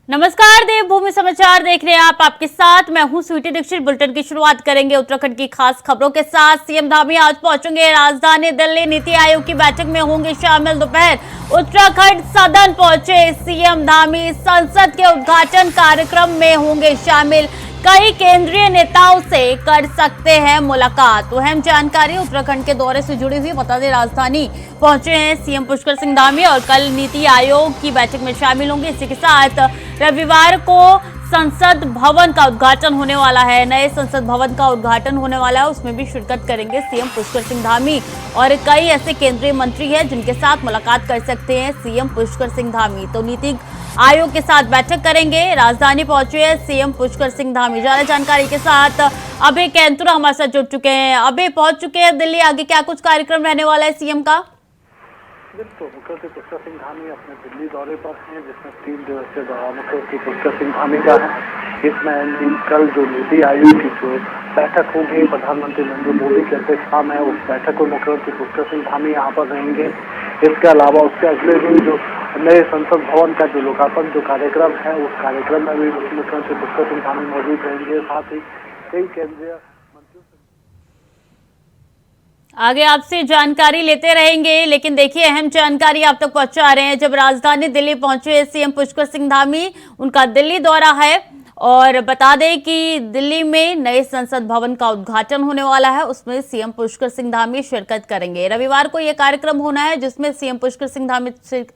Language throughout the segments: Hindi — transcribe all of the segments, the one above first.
नमस्कार, देवभूमि समाचार देख रहे हैं आप। आपके साथ मैं हूं स्वीटी दीक्षित। बुलेटिन की शुरुआत करेंगे उत्तराखंड की खास खबरों के साथ। सीएम धामी आज पहुंचेंगे राजधानी दिल्ली, नीति आयोग की बैठक में होंगे शामिल। दोपहर उत्तराखंड सदन पहुंचे सीएम धामी, संसद के उद्घाटन कार्यक्रम में होंगे शामिल। कई केंद्रीय नेताओं से कर सकते हैं मुलाकात। तो अहम जानकारी उत्तराखंड के दौरे से जुड़ी हुई। बता दें, राजधानी पहुंचे हैं सीएम पुष्कर सिंह धामी और कल नीति आयोग की बैठक में शामिल होंगे। इसी के साथ रविवार को संसद भवन का उद्घाटन होने वाला है। नए संसद भवन का उद्घाटन होने वाला है, उसमें भी शिरकत करेंगे सीएम पुष्कर सिंह धामी और कई ऐसे केंद्रीय मंत्री हैं जिनके साथ मुलाकात कर सकते हैं सीएम पुष्कर सिंह धामी। तो नीति आयोग के साथ बैठक करेंगे। राजधानी पहुंचे हैं सीएम पुष्कर सिंह धामी। ज्यादा जानकारी के साथ अभय कैंतुरा हमारे साथ जुड़ चुके हैं। अभय, पहुंच चुके हैं दिल्ली, आगे क्या कुछ कार्यक्रम रहने वाला है सीएम का? तो मुख्यमंत्री पुष्कर सिंह धामी अपने दिल्ली दौरे पर हैं, जिसमें 3 दिवसीय दौरा मुख्यमंत्री पुष्कर सिंह धामी का है। इसमें कल जो नीति आयोग की जो बैठक होगी, प्रधानमंत्री नरेंद्र मोदी की अध्यक्षता में उस बैठक को मुख्यमंत्री पुष्कर सिंह धामी यहाँ पर रहेंगे। इसके अलावा उसके अगले दिन जो नए संसद भवन का जो लोकार्पण जो कार्यक्रम है, उस कार्यक्रम में भी मुख्यमंत्री पुष्कर सिंह धामी मौजूद रहेंगे। साथ ही कई केंद्रीय आगे आपसे जानकारी लेते रहेंगे, लेकिन देखिए अहम जानकारी आप तक पहुंचा रहे हैं। जब राजधानी दिल्ली पहुंचे सीएम पुष्कर सिंह धामी, उनका दिल्ली दौरा है और बता दें कि दिल्ली में नए संसद भवन का उद्घाटन होने वाला है, उसमें सीएम पुष्कर सिंह धामी शिरकत करेंगे। रविवार को यह कार्यक्रम होना है जिसमें सीएम पुष्कर सिंह धामी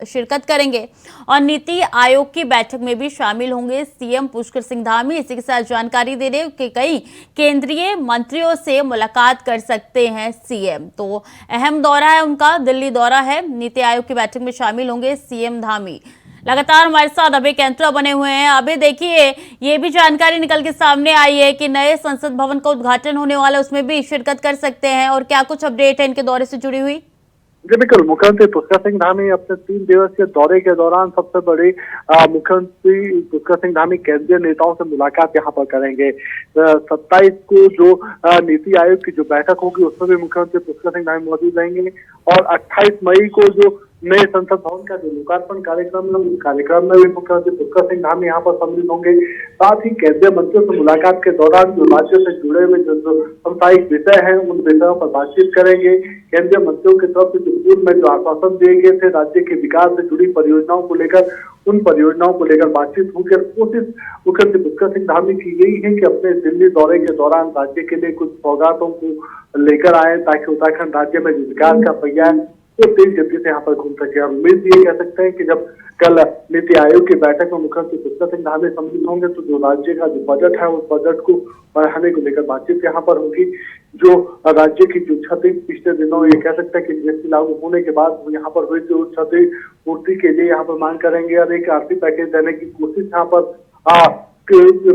शिरकत करेंगे और नीति आयोग की बैठक में भी शामिल होंगे सीएम पुष्कर सिंह धामी। इसी के साथ जानकारी दे रहे कि कई केंद्रीय मंत्रियों से मुलाकात कर सकते हैं सीएम। तो अहम दौरा है उनका, दिल्ली दौरा है। नीति आयोग की बैठक में शामिल होंगे सीएम धामी। लगातार हमारे साथ अभय कैंतुरा बने हुए हैं। अभय, देखिए ये भी जानकारी निकल के सामने आई है कि नए संसद भवन का उद्घाटन होने वाला है, उसमें भी शिरकत कर सकते हैं, और क्या कुछ अपडेट है इनके दौरे से जुड़ी हुई? जी बिल्कुल, मुख्यमंत्री पुष्कर सिंह धामी अपने 3 दिवसीय दौरे के दौरान सबसे बड़ी मुख्यमंत्री पुष्कर सिंह धामी केंद्रीय नेताओं से मुलाकात यहाँ पर करेंगे। 27 को जो नीति आयोग की जो बैठक होगी उसमें भी मुख्यमंत्री पुष्कर सिंह धामी मौजूद रहेंगे और 28 मई को जो नए संसद भवन का जो लोकार्पण कार्यक्रम है, उस कार्यक्रम में भी मुख्यमंत्री पुष्कर सिंह धामी यहाँ पर सम्मिलित होंगे। साथ ही केंद्रीय मंत्रियों से मुलाकात के दौरान जो राज्यों से जुड़े हुए जो सामुदायिक विषय हैं, उन विषयों पर बातचीत करेंगे। केंद्रीय मंत्रियों की तरफ से जो पूर्व में जो आश्वासन दिए गए थे राज्य के विकास से जुड़ी परियोजनाओं को लेकर, उन परियोजनाओं को लेकर बातचीत होगी। कोशिश मुख्यमंत्री पुष्कर सिंह धामी की यही है कि अपने दिल्ली दौरे के दौरान राज्य के लिए कुछ सौगातों को लेकर आए, ताकि उत्तराखंड राज्य में जो विकास का पहिया है वो तेज गति से यहाँ पर घूम सके। और उम्मीद ये कह सकते हैं कि जब कल नीति आयोग की बैठक में मुख्यमंत्री पुष्कर सिंह धामी सम्मिलित होंगे तो जो राज्य का जो बजट है उस बजट को बढ़ाने को लेकर बातचीत यहाँ पर होगी। जो राज्य की जो क्षति पिछले दिनों ये कह सकते हैं कि जीएसटी लागू होने के बाद यहाँ पर हुई थी, उस क्षति पूर्ति के लिए यहाँ पर मांग करेंगे और एक आर्थिक पैकेज देने की कोशिश यहाँ पर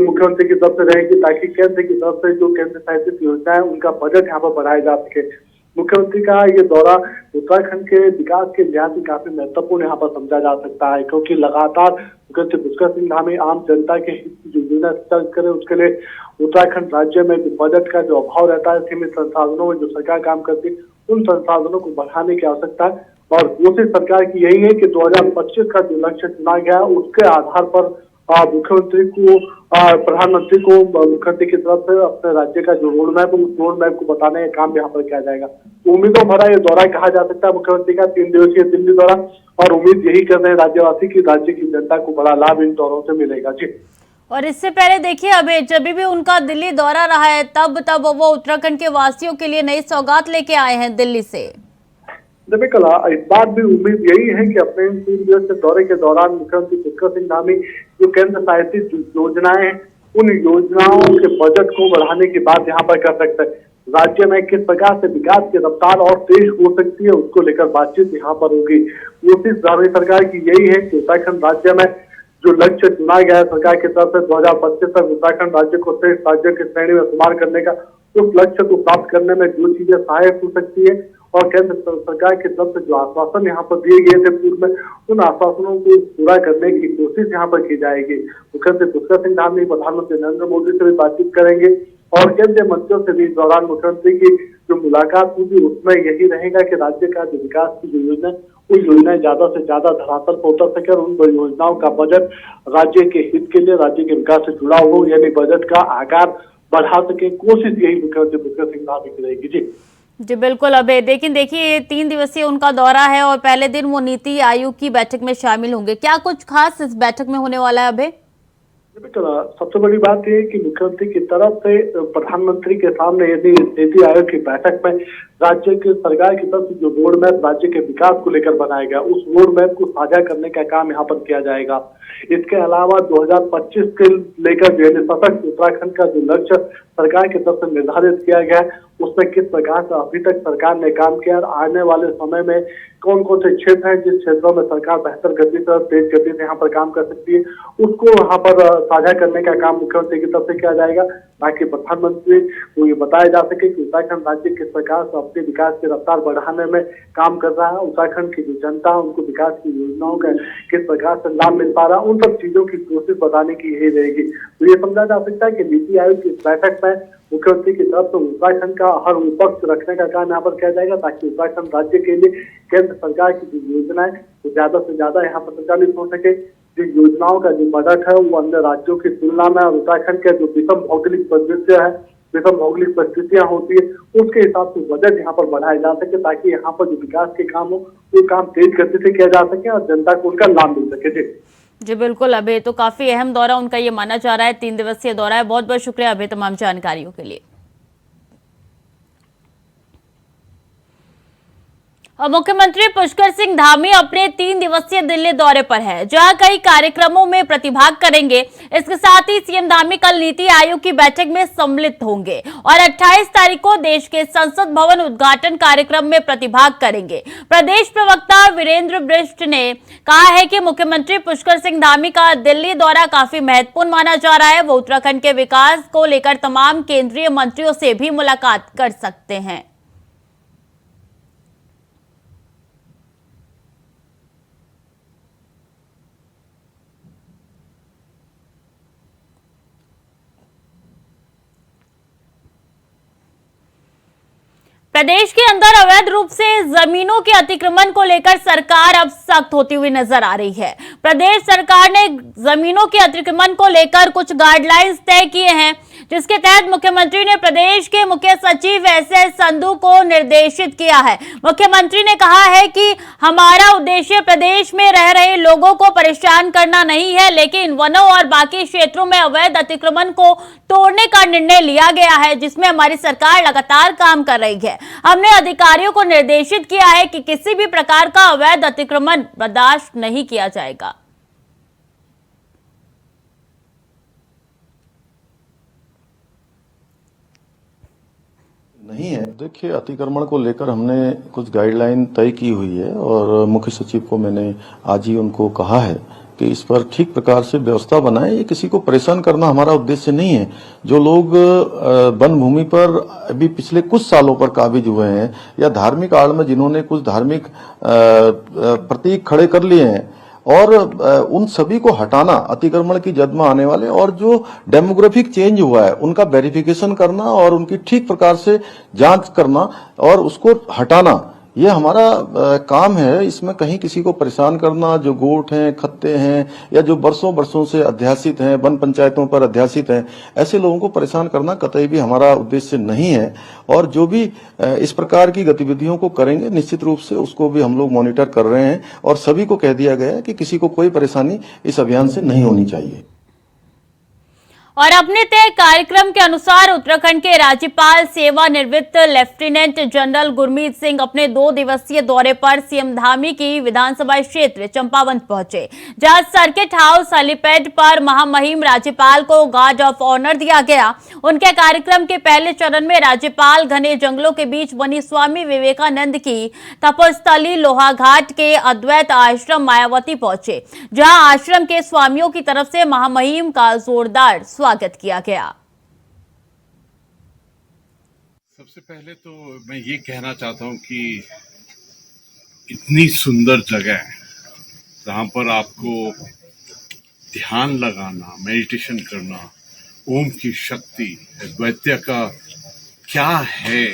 मुख्यमंत्री की तरफ से रहेगी, ताकि केंद्र की तरफ से जो केंद्र शासित योजना है उनका बजट यहाँ पर बढ़ाया जा सके। मुख्यमंत्री का ये दौरा उत्तराखंड के विकास के लिहाज से काफी महत्वपूर्ण यहाँ पर समझा जा सकता है, क्योंकि लगातार मुख्यमंत्री पुष्कर सिंह धामी आम जनता के हित की जो योजना तय करे, उसके लिए उत्तराखंड राज्य में जो बजट का जो अभाव रहता है, सीमित संसाधनों में जो सरकार काम करती है, उन संसाधनों को बढ़ाने की आवश्यकता है। और दूसरी सरकार की यही है कि 2025 का जो लक्ष्य चुना गया उसके आधार पर मुख्यमंत्री को प्रधानमंत्री को मुख्यमंत्री की तरफ से अपने राज्य का जो रोड मैप, उस रोड मैप को बताने का काम यहाँ पर किया जाएगा। उम्मीदों भरा ये दौरा कहा जा सकता है मुख्यमंत्री का 3 दिवसीय दिल्ली दौरा, और उम्मीद यही कर रहे हैं राज्यवासी की राज्य की जनता को बड़ा लाभ इन दौरों से मिलेगा। जी, और इससे पहले देखिए अभी जब भी उनका दिल्ली दौरा रहा है तब वो उत्तराखंड के वासियों के लिए नई सौगात लेके आए हैं दिल्ली से। बिल्कुल, इस बात भी उम्मीद यही है कि अपने 3 दिवसीय दौरे के दौरान मुख्यमंत्री पुष्कर सिंह धामी जो केंद्र शासित योजनाएं हैं, उन योजनाओं के बजट को बढ़ाने की बात यहाँ पर कर सकते हैं। राज्य में किस प्रकार से विकास की रफ्तार और तेज हो सकती है, उसको लेकर बातचीत यहाँ पर होगी। कोशिश सरकार की यही है कि उत्तराखंड राज्य में जो लक्ष्य चुना गया है सरकार की तरफ से 2025 तक उत्तराखंड राज्य को श्रेष्ठ राज्य की श्रेणी में शुमार करने का, उस लक्ष्य को प्राप्त करने में जो चीजें सहायक हो सकती है और केंद्र सरकार की तरफ से जो आश्वासन यहाँ पर दिए गए थे पूर्व में, उन आश्वासनों को पूरा करने की कोशिश यहाँ पर की जाएगी। मुख्यमंत्री पुष्कर सिंह धामी प्रधानमंत्री नरेंद्र मोदी से भी बातचीत करेंगे और केंद्रीय मंत्रियों से भी इस दौरान मुख्यमंत्री की जो मुलाकात होगी उसमें यही रहेगा कि राज्य का जो विकास की जो योजना वो योजनाएं ज्यादा से ज्यादा धरातल पर उतर सके और उन योजनाओं का बजट राज्य के हित के लिए, राज्य के विकास से जुड़ा हो, यानी बजट का आकार बढ़ा सके, कोशिश यही मुख्यमंत्री पुष्कर सिंह धामी की रहेगी। जी जी बिल्कुल अभय, देखिए 3 दिवसीय उनका दौरा है और पहले दिन वो नीति आयोग की बैठक में शामिल होंगे। क्या कुछ खास इस बैठक में होने वाला है अभय? सबसे बड़ी बात यह है कि मुख्यमंत्री की तरफ से प्रधानमंत्री के सामने यदि नीति आयोग की बैठक में राज्य की सरकार की तरफ से जो रोड मैप राज्य के विकास को लेकर बनाया गया, उस रोड मैप को साझा करने का काम यहाँ पर किया जाएगा। इसके अलावा 2025 के लेकर सशक्त उत्तराखंड का जो लक्ष्य सरकार की तरफ से निर्धारित किया गया है, उसमें किस प्रकार से अभी तक सरकार ने काम किया और आने वाले समय में कौन कौन से क्षेत्र हैं जिस क्षेत्रों में सरकार बेहतर गति से और तेज गति से यहाँ पर काम कर सकती है, उसको यहाँ पर साझा करने का काम मुख्यमंत्री की तरफ से किया जाएगा, ताकि प्रधानमंत्री को ये बताया जा सके कि उत्तराखंड राज्य किस प्रकार से अपने विकास की रफ्तार बढ़ाने में काम कर रहा है, उत्तराखंड की जो जनता उनको विकास की योजनाओं का किस प्रकार से लाभ मिल पा रहा है, उन सब चीजों की कोशिश बताने की यही रहेगी। तो ये समझा जा सकता है कि नीति आयोग की बैठक में मुख्यमंत्री की तरफ से उत्तराखंड का हर पक्ष रखने का काम यहाँ पर किया जाएगा, ताकि उत्तराखंड राज्य के लिए केंद्र सरकार की जो योजनाएं वो ज्यादा से ज्यादा यहाँ पर संचालित हो सके। जिन योजनाओं का जो बजट है वो अन्य राज्यों की तुलना में और उत्तराखंड के जो विषम भौगोलिक परिदृश्य है, विषम भौगोलिक परिस्थितियां होती है, उसके हिसाब से बजट यहाँ पर बढ़ाया जा सके, ताकि यहाँ पर जो विकास के काम हो वो काम तेज गति से किया जा सके और जनता को उनका लाभ मिल सके। जी बिल्कुल अभय, तो काफी अहम दौरा उनका ये माना जा रहा है, 3 दिवसीय दौरा है। बहुत बहुत शुक्रिया अभय तमाम जानकारियों के लिए। और मुख्यमंत्री पुष्कर सिंह धामी अपने 3 दिवसीय दिल्ली दौरे पर है, जहां कई कार्यक्रमों में प्रतिभाग करेंगे। इसके साथ ही सीएम धामी कल नीति आयोग की बैठक में सम्मिलित होंगे और 28 तारीख को देश के संसद भवन उद्घाटन कार्यक्रम में प्रतिभाग करेंगे। प्रदेश प्रवक्ता वीरेंद्र बिष्ट ने कहा है कि मुख्यमंत्री पुष्कर सिंह धामी का दिल्ली दौरा काफी महत्वपूर्ण माना जा रहा है। वो उत्तराखंड के विकास को लेकर तमाम केंद्रीय मंत्रियों से भी मुलाकात कर सकते हैं। प्रदेश के अंदर अवैध रूप से जमीनों के अतिक्रमण को लेकर सरकार अब सख्त होती हुई नजर आ रही है। प्रदेश सरकार ने जमीनों के अतिक्रमण को लेकर कुछ गाइडलाइंस तय किए हैं, जिसके तहत मुख्यमंत्री ने प्रदेश के मुख्य सचिव एसएस संधू को निर्देशित किया है। मुख्यमंत्री ने कहा है कि हमारा उद्देश्य प्रदेश में रह रहे लोगों को परेशान करना नहीं है, लेकिन वनों और बाकी क्षेत्रों में अवैध अतिक्रमण को तोड़ने का निर्णय लिया गया है, जिसमें हमारी सरकार लगातार काम कर रही है। हमने अधिकारियों को निर्देशित किया है कि किसी भी प्रकार का अवैध अतिक्रमण बर्दाश्त नहीं किया जाएगा। नहीं है। देखिए, अतिक्रमण को लेकर हमने कुछ गाइडलाइन तय की हुई है और मुख्य सचिव को मैंने आज ही उनको कहा है कि इस पर ठीक प्रकार से व्यवस्था बनाए। ये किसी को परेशान करना हमारा उद्देश्य नहीं है। जो लोग वन भूमि पर अभी पिछले कुछ सालों पर काबिज हुए हैं या धार्मिक आड़ में जिन्होंने कुछ धार्मिक प्रतीक खड़े कर लिए हैं, और उन सभी को हटाना, अतिक्रमण की जद में आने वाले, और जो डेमोग्राफिक चेंज हुआ है उनका वेरिफिकेशन करना और उनकी ठीक प्रकार से जांच करना और उसको हटाना, ये हमारा काम है। इसमें कहीं किसी को परेशान करना, जो गोठ हैं, खत्ते हैं या जो बरसों से अध्यासित हैं, वन पंचायतों पर अध्यासित हैं, ऐसे लोगों को परेशान करना कतई भी हमारा उद्देश्य नहीं है। और जो भी इस प्रकार की गतिविधियों को करेंगे, निश्चित रूप से उसको भी हम लोग मॉनिटर कर रहे हैं और सभी को कह दिया गया है कि किसी को कोई परेशानी इस अभियान से नहीं होनी चाहिए। और अपने तय कार्यक्रम के अनुसार उत्तराखंड के राज्यपाल सेवानिवृत्त लेफ्टिनेंट जनरल गुरमीत सिंह अपने 2 दिवसीय दौरे पर सीएम धामी की विधानसभा क्षेत्र चंपावत पहुंचे, जहां सर्किट हाउस हेलीपैड पर महामहिम राज्यपाल को गार्ड ऑफ ऑनर दिया गया। उनके कार्यक्रम के पहले चरण में राज्यपाल घने जंगलों के बीच बनी स्वामी विवेकानंद की तपोस्थली लोहाघाट के अद्वैत आश्रम मायावती पहुंचे, जहां आश्रम के स्वामियों की तरफ से महामहिम का जोरदार स्वागत किया गया। सबसे पहले तो मैं ये कहना चाहता हूं कि इतनी सुंदर जगह जहां पर आपको ध्यान लगाना, मेडिटेशन करना, ओम की शक्ति, अद्वैत का क्या है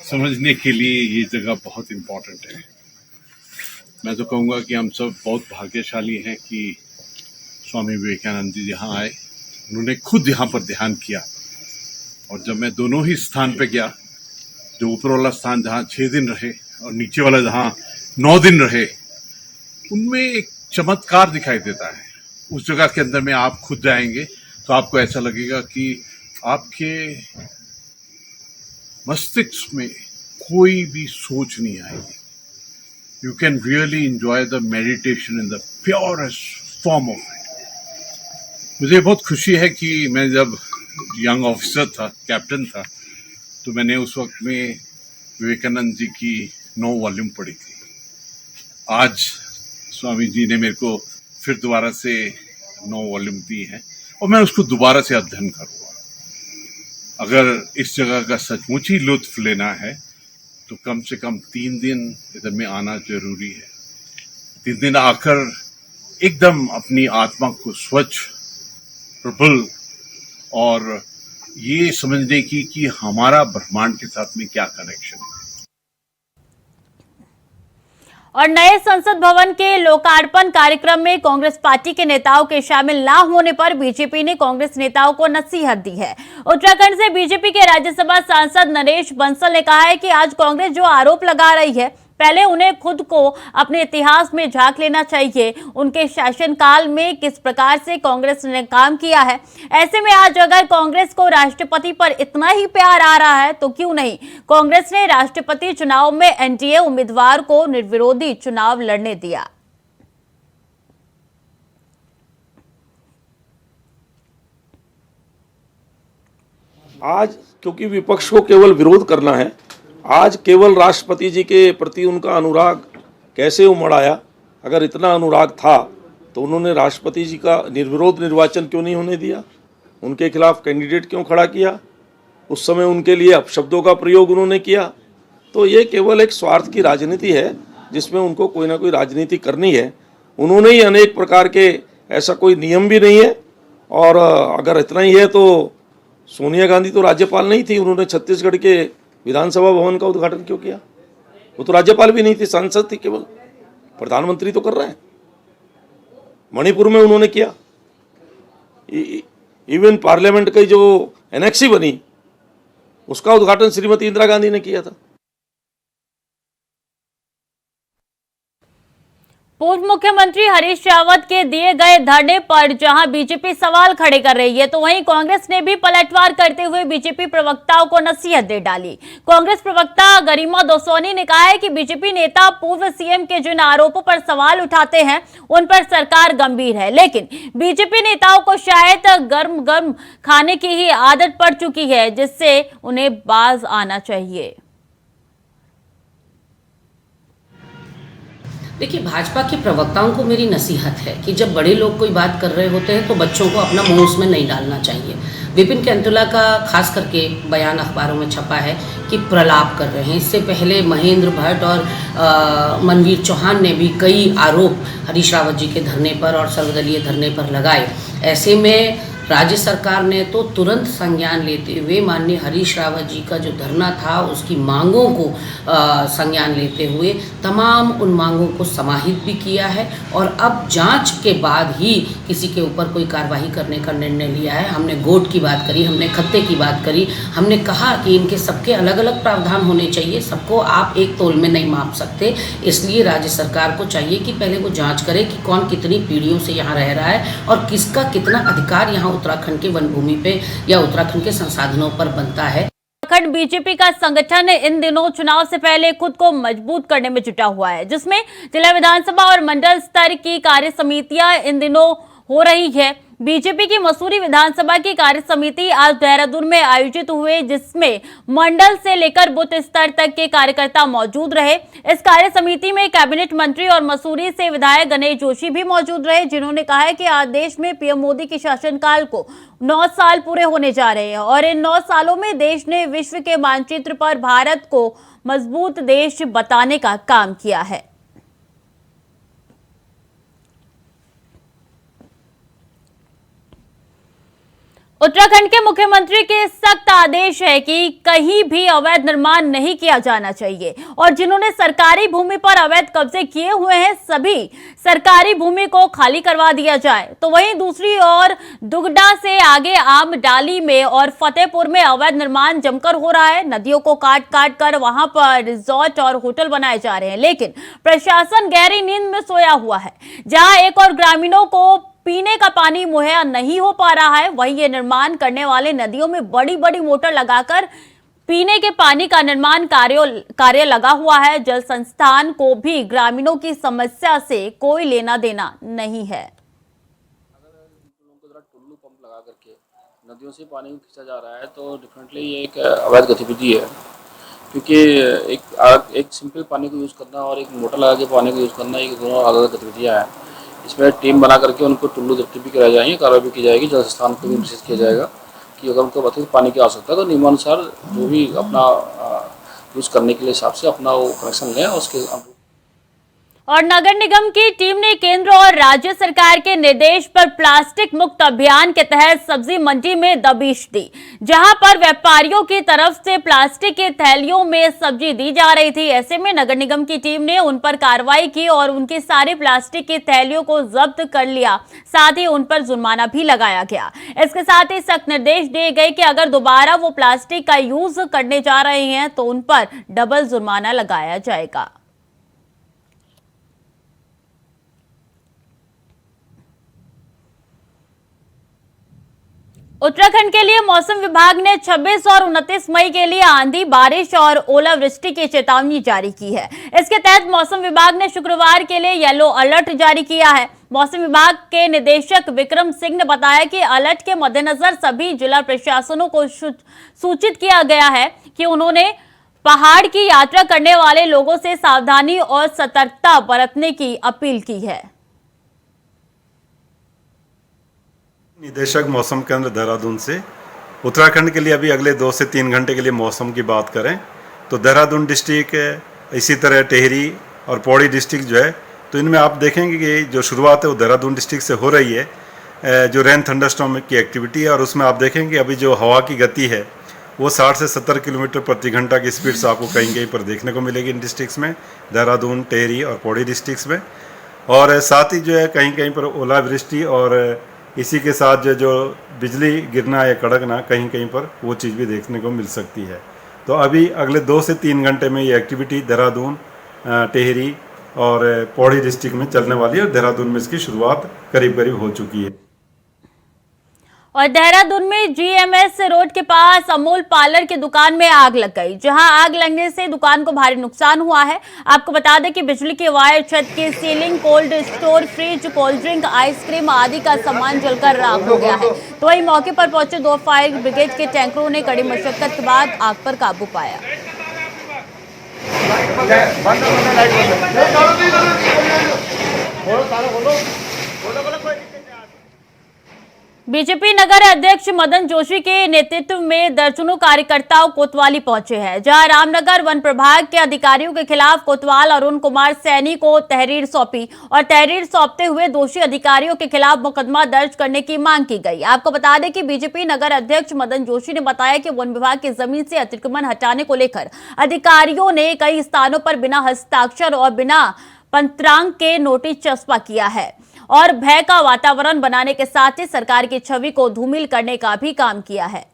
समझने के लिए ये जगह बहुत इम्पोर्टेंट है। मैं तो कहूँगा कि हम सब बहुत भाग्यशाली हैं कि स्वामी विवेकानंद जी यहाँ आए। उन्होंने खुद यहाँ पर ध्यान किया, और जब मैं दोनों ही स्थान पे गया, जो ऊपर वाला स्थान जहाँ 6 दिन रहे और नीचे वाला जहाँ 9 दिन रहे, उनमें एक चमत्कार दिखाई देता है। उस जगह के अंदर में आप खुद जाएंगे तो आपको ऐसा लगेगा कि आपके मस्तिष्क में कोई भी सोच नहीं आएगी। You can really enjoy the meditation in the purest form of it. मुझे बहुत खुशी है कि मैं जब यंग ऑफिसर था, कैप्टन था, तो मैंने उस वक्त में विवेकानंद जी की 9 वॉल्यूम पढ़ी थी। आज स्वामी जी ने मेरे को फिर दोबारा से 9 वॉल्यूम दी है, और मैं उसको दोबारा से अध्ययन करूँगा। अगर इस जगह का सचमुच ही लुत्फ लेना है तो कम से कम 3 दिन इधर में आना जरूरी है। 3 दिन आकर एकदम अपनी आत्मा को स्वच्छ, प्रफुल्ल और ये समझने की कि हमारा ब्रह्मांड के साथ में क्या कनेक्शन है। और नए संसद भवन के लोकार्पण कार्यक्रम में कांग्रेस पार्टी के नेताओं के शामिल न होने पर बीजेपी ने कांग्रेस नेताओं को नसीहत दी है। उत्तराखंड से बीजेपी के राज्यसभा सांसद नरेश बंसल ने कहा है कि आज कांग्रेस जो आरोप लगा रही है, पहले उन्हें खुद को अपने इतिहास में झांक लेना चाहिए। उनके शासनकाल में किस प्रकार से कांग्रेस ने काम किया है। ऐसे में आज अगर कांग्रेस को राष्ट्रपति पर इतना ही प्यार आ रहा है तो क्यों नहीं कांग्रेस ने राष्ट्रपति चुनाव में एनडीए उम्मीदवार को निर्विरोधी चुनाव लड़ने दिया। आज क्योंकि विपक्ष को केवल विरोध करना है, आज केवल राष्ट्रपति जी के प्रति उनका अनुराग कैसे उमड़ आया। अगर इतना अनुराग था तो उन्होंने राष्ट्रपति जी का निर्विरोध निर्वाचन क्यों नहीं होने दिया, उनके खिलाफ कैंडिडेट क्यों खड़ा किया, उस समय उनके लिए अपशब्दों का प्रयोग उन्होंने किया। तो ये केवल एक स्वार्थ की राजनीति है जिसमें उनको कोई ना कोई राजनीति करनी है। उन्होंने ही अनेक प्रकार के, ऐसा कोई नियम भी नहीं है। और अगर इतना ही है तो सोनिया गांधी तो राज्यपाल नहीं थी, उन्होंने छत्तीसगढ़ के विधानसभा भवन का उद्घाटन क्यों किया? वो तो राज्यपाल भी नहीं थी, सांसद थी केवल। प्रधानमंत्री तो कर रहे हैं। मणिपुर में उन्होंने किया। इवन पार्लियामेंट की जो एनेक्सी बनी उसका उद्घाटन श्रीमती इंदिरा गांधी ने किया था। पूर्व मुख्यमंत्री हरीश रावत के दिए गए धरने पर जहां बीजेपी सवाल खड़े कर रही है, तो वहीं कांग्रेस ने भी पलटवार करते हुए बीजेपी प्रवक्ताओं को नसीहत दे डाली। कांग्रेस प्रवक्ता गरिमा दसौनी ने कहा है कि बीजेपी नेता पूर्व सीएम के जिन आरोपों पर सवाल उठाते हैं उन पर सरकार गंभीर है, लेकिन बीजेपी नेताओं को शायद गर्म गर्म खाने की ही आदत पड़ चुकी है, जिससे उन्हें बाज आना चाहिए। देखिए, भाजपा के प्रवक्ताओं को मेरी नसीहत है कि जब बड़े लोग कोई बात कर रहे होते हैं तो बच्चों को अपना मुंह उसमें नहीं डालना चाहिए। विपिन कैंतुला का खास करके बयान अखबारों में छपा है कि प्रलाप कर रहे हैं। इससे पहले महेंद्र भट्ट और मनवीर चौहान ने भी कई आरोप हरीश रावत जी के धरने पर और सर्वदलीय धरने पर लगाए। ऐसे में राज्य सरकार ने तो तुरंत संज्ञान लेते हुए माननीय हरीश रावत जी का जो धरना था उसकी मांगों को संज्ञान लेते हुए तमाम उन मांगों को समाहित भी किया है, और अब जांच के बाद ही किसी के ऊपर कोई कार्रवाई करने का निर्णय लिया है। हमने गोट की बात करी, हमने खत्ते की बात करी, हमने कहा कि इनके सबके अलग अलग प्रावधान होने चाहिए, सबको आप एक तोल में नहीं माप सकते। इसलिए राज्य सरकार को चाहिए कि पहले वो जाँच करे कि कौन कितनी पीढ़ियों से यहाँ रह रहा है और किसका कितना अधिकार यहाँ उत्तराखंड के वन भूमि पे या उत्तराखंड के संसाधनों पर बनता है। उत्तराखंड बीजेपी का संगठन इन दिनों चुनाव से पहले खुद को मजबूत करने में जुटा हुआ है, जिसमें जिला विधानसभा और मंडल स्तर की कार्य समितियां इन दिनों हो रही है। बीजेपी की मसूरी विधानसभा की कार्य समिति आज देहरादून में आयोजित हुए, जिसमें मंडल से लेकर बूथ स्तर तक के कार्यकर्ता मौजूद रहे। इस कार्य समिति में कैबिनेट मंत्री और मसूरी से विधायक गणेश जोशी भी मौजूद रहे, जिन्होंने कहा है कि आज देश में पीएम मोदी के शासनकाल को 9 साल पूरे होने जा रहे हैं और इन 9 सालों में देश ने विश्व के मानचित्र पर भारत को मजबूत देश बताने का काम किया है। उत्तराखंड के मुख्यमंत्री के सख्त आदेश है कि कहीं भी अवैध निर्माण नहीं किया जाना चाहिए और जिन्होंने सरकारी भूमि पर अवैध कब्जे किए हुए हैं सभी सरकारी भूमि को खाली करवा दिया जाए। तो वहीं दूसरी ओर दुगडा से आगे आमडाली में और फतेहपुर में अवैध निर्माण जमकर हो रहा है। नदियों को काट काट कर वहां पर रिजॉर्ट और होटल बनाए जा रहे हैं, लेकिन प्रशासन गहरी नींद में सोया हुआ है। जहां एक और ग्रामीणों को पीने का पानी मुहैया नहीं हो पा रहा है, वहीं ये निर्माण करने वाले नदियों में बड़ी बड़ी मोटर लगाकर पीने के पानी का निर्माण कार्य लगा हुआ है। जल संस्थान को भी ग्रामीणों की समस्या से कोई लेना देना नहीं है। टुल्लू पंप लगा करके नदियों से पानी खींचा जा रहा है तो डेफिनेटली ये एक अवैध गतिविधि है, क्योंकि एक सिंपल पानी को यूज़ करना और एक मोटर लगा के पानी को यूज़ करना, ये दोनों अलग गतिविधियाँ हैं। इसमें टीम बना करके उनको टुल्लू जब्ती भी कराई जाएंगे, कार्रवाई भी की जाएगी, जल स्थान को भी निश्चित किया जाएगा कि अगर उनको अतिरिक्त पानी की आवश्यकता है तो नियमानुसार जो भी अपना यूज़ करने के लिए हिसाब से अपना वो कनेक्शन लें। उसके और नगर निगम की टीम ने केंद्र और राज्य सरकार के निर्देश पर प्लास्टिक मुक्त अभियान के तहत सब्जी मंडी में दबिश दी, जहां पर व्यापारियों की तरफ से प्लास्टिक के थैलियों में सब्जी दी जा रही थी। ऐसे में नगर निगम की टीम ने उन पर कार्रवाई की और उनकी सारी प्लास्टिक की थैलियों को जब्त कर लिया, साथ ही उन पर जुर्माना भी लगाया गया। इसके साथ ही सख्त निर्देश दिए गए कि अगर दोबारा वो प्लास्टिक का यूज करने जा रहे हैं तो उन पर डबल जुर्माना लगाया जाएगा। उत्तराखंड के लिए मौसम विभाग ने 26 और 29 मई के लिए आंधी, बारिश और ओलावृष्टि की चेतावनी जारी की है। इसके तहत मौसम विभाग ने शुक्रवार के लिए येलो अलर्ट जारी किया है। मौसम विभाग के निदेशक विक्रम सिंह ने बताया कि अलर्ट के मद्देनजर सभी जिला प्रशासनों को सूचित किया गया है कि उन्होंने पहाड़ की यात्रा करने वाले लोगों से सावधानी और सतर्कता बरतने की अपील की है। निदेशक मौसम केंद्र देहरादून से उत्तराखंड के लिए अभी अगले 2 से 3 घंटे के लिए मौसम की बात करें तो देहरादून डिस्ट्रिक्ट, इसी तरह टेहरी और पौड़ी डिस्ट्रिक्ट जो है, तो इनमें आप देखेंगे कि जो शुरुआत है वो देहरादून डिस्ट्रिक्ट से हो रही है, जो रेन थंडरस्टॉर्म की एक्टिविटी है। और उसमें आप देखेंगे अभी जो हवा की गति है वो 60 से 70 किलोमीटर प्रति घंटा की स्पीड से आपको कहीं कहीं पर देखने को मिलेगी इन डिस्ट्रिक्ट्स में, देहरादून, टेहरी और पौड़ी डिस्ट्रिक्ट्स में। और साथ ही जो है कहीं कहीं पर ओलावृष्टि और इसी के साथ जो बिजली गिरना या कड़कना कहीं कहीं पर वो चीज़ भी देखने को मिल सकती है। तो अभी अगले 2 से 3 घंटे में ये एक्टिविटी देहरादून, टेहरी और पौड़ी डिस्ट्रिक्ट में चलने वाली है और देहरादून में इसकी शुरुआत करीब करीब हो चुकी है। और देहरादून में जीएमएस रोड के पास अमूल पार्लर की दुकान में आग लग गई, जहां आग लगने से दुकान को भारी नुकसान हुआ है। आपको बता दें कि बिजली के वायर, छत की ceiling, cold store, fridge, cold drink, ice cream आदि का सामान जलकर राख हो गया है। तो वहीं मौके पर पहुंचे 2 फायर ब्रिगेड के टैंकरों ने कड़ी मशक्कत के बाद आग पर काबू पाया। बीजेपी नगर अध्यक्ष मदन जोशी के नेतृत्व में दर्जनों कार्यकर्ताओं कोतवाली पहुंचे हैं, जहां रामनगर वन प्रभाग के अधिकारियों के खिलाफ कोतवाल अरुण कुमार सैनी को तहरीर सौंपी और तहरीर सौंपते हुए दोषी अधिकारियों के खिलाफ मुकदमा दर्ज करने की मांग की गई। आपको बता दें कि बीजेपी नगर अध्यक्ष मदन जोशी ने बताया कि वन विभाग की जमीन से अतिक्रमण हटाने को लेकर अधिकारियों ने कई स्थानों पर बिना हस्ताक्षर और बिना पंत्रांक के नोटिस चस्पा किया है और भय का वातावरण बनाने के साथ ही सरकार की छवि को धूमिल करने का भी काम किया है।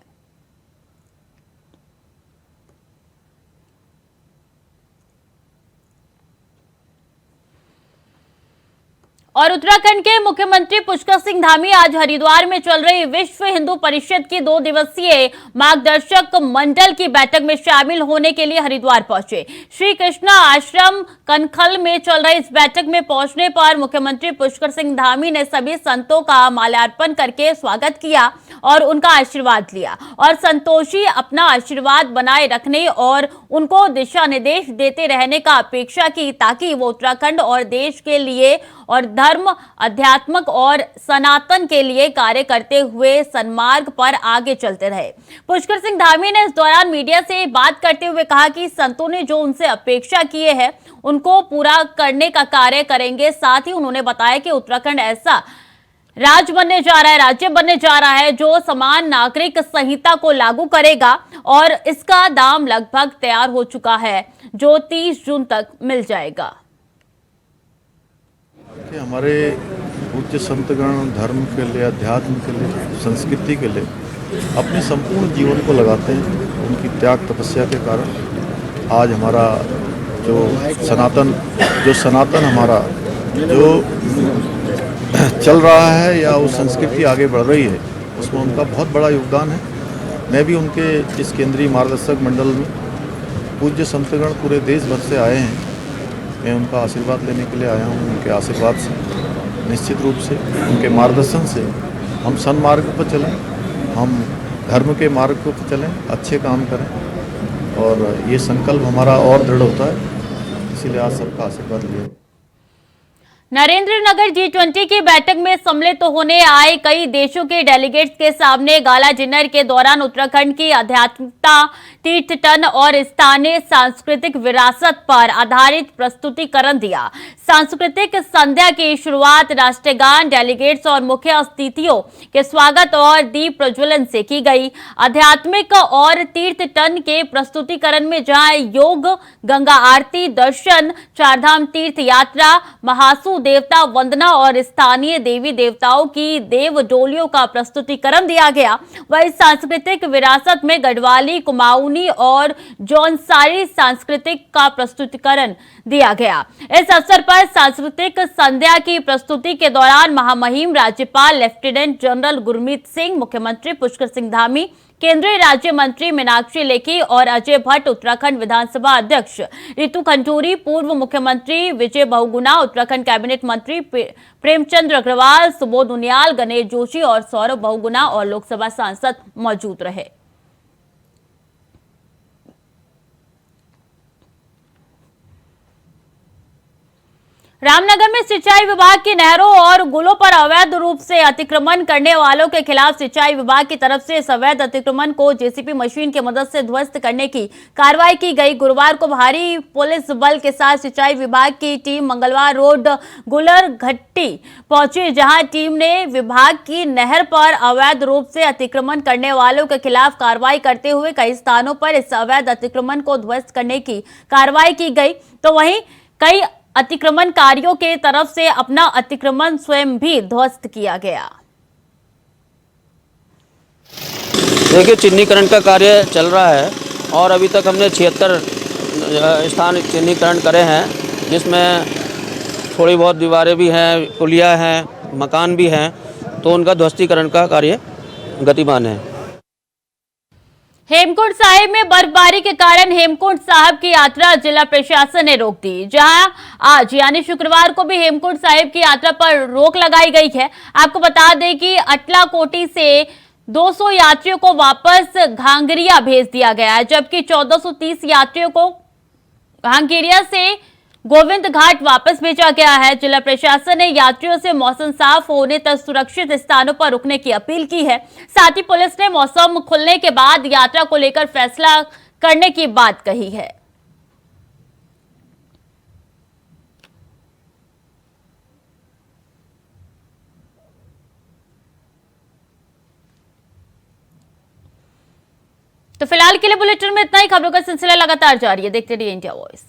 और उत्तराखंड के मुख्यमंत्री पुष्कर सिंह धामी आज हरिद्वार में चल रही विश्व हिंदू परिषद की 2 दिवसीय मार्गदर्शक मंडल की बैठक में शामिल होने के लिए हरिद्वार पहुंचे। श्री कृष्णा आश्रम कनखल में चल रही इस बैठक में पहुंचने पर मुख्यमंत्री पुष्कर सिंह धामी ने सभी संतों का माल्यार्पण करके स्वागत किया और उनका आशीर्वाद लिया और संतोषी अपना आशीर्वाद बनाए रखने और उनको दिशा निर्देश देते रहने का अपेक्षा की, ताकि वो उत्तराखंड और देश के लिए और धर्म, अध्यात्मक और सनातन के लिए कार्य करते हुए सन्मार्ग पर आगे चलते रहे। पुष्कर सिंह धामी ने इस दौरान मीडिया से बात करते हुए कहा कि संतों ने जो उनसे अपेक्षा किए हैं उनको पूरा करने का कार्य करेंगे। साथ ही उन्होंने बताया कि उत्तराखंड ऐसा राज्य बनने जा रहा है, राज्य बनने जा रहा है जो समान नागरिक संहिता को लागू करेगा और इसका दाम लगभग तैयार हो चुका है जो 30 जून तक मिल जाएगा। हमारे पूज्य संतगण धर्म के लिए, अध्यात्म के लिए, संस्कृति के लिए अपने संपूर्ण जीवन को लगाते हैं। उनकी त्याग तपस्या के कारण आज हमारा जो सनातन हमारा जो चल रहा है या वो संस्कृति आगे बढ़ रही है, उसमें उनका बहुत बड़ा योगदान है। मैं भी उनके इस केंद्रीय मार्गदर्शक मंडल में पूज्य संतगण पूरे देश भर से आए हैं। मैं उनका आशीर्वाद लेने के लिए आया हूँ। उनके आशीर्वाद से निश्चित रूप से, उनके मार्गदर्शन से हम सन्मार्ग पर चलें, हम धर्म के मार्ग पर चलें, अच्छे काम करें और ये संकल्प हमारा और दृढ़ होता है। इसीलिए आज सबका आशीर्वाद लिया। नरेंद्रनगर G20 की बैठक में सम्मिलित होने आए कई देशों के डेलीगेट्स के सामने गाला डिनर के दौरान उत्तराखंड की आध्यात्मिकता, तीर्थ टन और स्थानीय सांस्कृतिक विरासत पर आधारित प्रस्तुतिकरण दिया। सांस्कृतिक संध्या की शुरुआत राष्ट्रगान, डेलीगेट्स और मुख्य अतिथियों के स्वागत और दीप प्रज्वलन से की गई। आध्यात्मिक और तीर्थ टन के प्रस्तुतिकरण में जहां योग, गंगा आरती, दर्शन, चारधाम तीर्थ यात्रा, महासु देवता वंदना और स्थानीय देवी देवताओं की देव डोलियों का प्रस्तुतिकरण दिया गया। वहीं सांस्कृतिक विरासत में गढ़वाली, कुमाऊनी और जौनसारी सांस्कृतिक का प्रस्तुतिकरण दिया गया। इस अवसर पर सांस्कृतिक संध्या की प्रस्तुति के दौरान महामहिम राज्यपाल लेफ्टिनेंट जनरल गुरमीत सिंह, मुख्यमंत्री पुष्कर सिंह धामी, केंद्रीय राज्य मंत्री मीनाक्षी लेखी और अजय भट्ट, उत्तराखंड विधानसभा अध्यक्ष रितु खंडूरी, पूर्व मुख्यमंत्री विजय बहुगुणा, उत्तराखंड कैबिनेट मंत्री प्रेमचंद्र अग्रवाल, सुबोध उनियाल, गणेश जोशी और सौरभ बहुगुणा और लोकसभा सांसद मौजूद रहे। रामनगर में सिंचाई विभाग की नहरों और गुलों पर अवैध रूप से अतिक्रमण करने वालों के खिलाफ सिंचाई विभाग की तरफ से इस अवैध अतिक्रमण को जेसीबी मशीन की मदद से ध्वस्त करने की कार्रवाई की गई। गुरुवार को भारी पुलिस बल के साथ सिंचाई विभाग की टीम मंगलवार रोड गुलर घट्टी पहुंची, जहां टीम ने विभाग की नहर पर अवैध रूप से अतिक्रमण करने वालों के खिलाफ कार्रवाई करते हुए कई स्थानों पर इस अवैध अतिक्रमण को ध्वस्त करने की कार्रवाई की गई। तो वहीं कई अतिक्रमणकारियों के तरफ से अपना अतिक्रमण स्वयं भी ध्वस्त किया गया। देखिए, चिन्हीकरण का कार्य चल रहा है और अभी तक हमने 76 स्थान चिन्हीकरण करे हैं, जिसमें थोड़ी बहुत दीवारें भी हैं, पुलिया हैं, मकान भी हैं, तो उनका ध्वस्तीकरण का कार्य गतिमान है। हेमकुंड साहिब में बर्फबारी के कारण हेमकुंड साहिब की यात्रा जिला प्रशासन ने रोक दी, जहां आज यानी शुक्रवार को भी हेमकुंड साहिब की यात्रा पर रोक लगाई गई है। आपको बता दें कि अटलाकोटी से 200 यात्रियों को वापस घांगरिया भेज दिया गया है, जबकि 1430 यात्रियों को घांगरिया से गोविंद घाट वापस भेजा गया है। जिला प्रशासन ने यात्रियों से मौसम साफ होने तक सुरक्षित स्थानों पर रुकने की अपील की है। साथ ही पुलिस ने मौसम खुलने के बाद यात्रा को लेकर फैसला करने की बात कही है। तो फिलहाल के लिए बुलेटिन में इतना ही। खबरों का सिलसिला लगातार जारी है, देखते रहिए इंडिया वॉइस।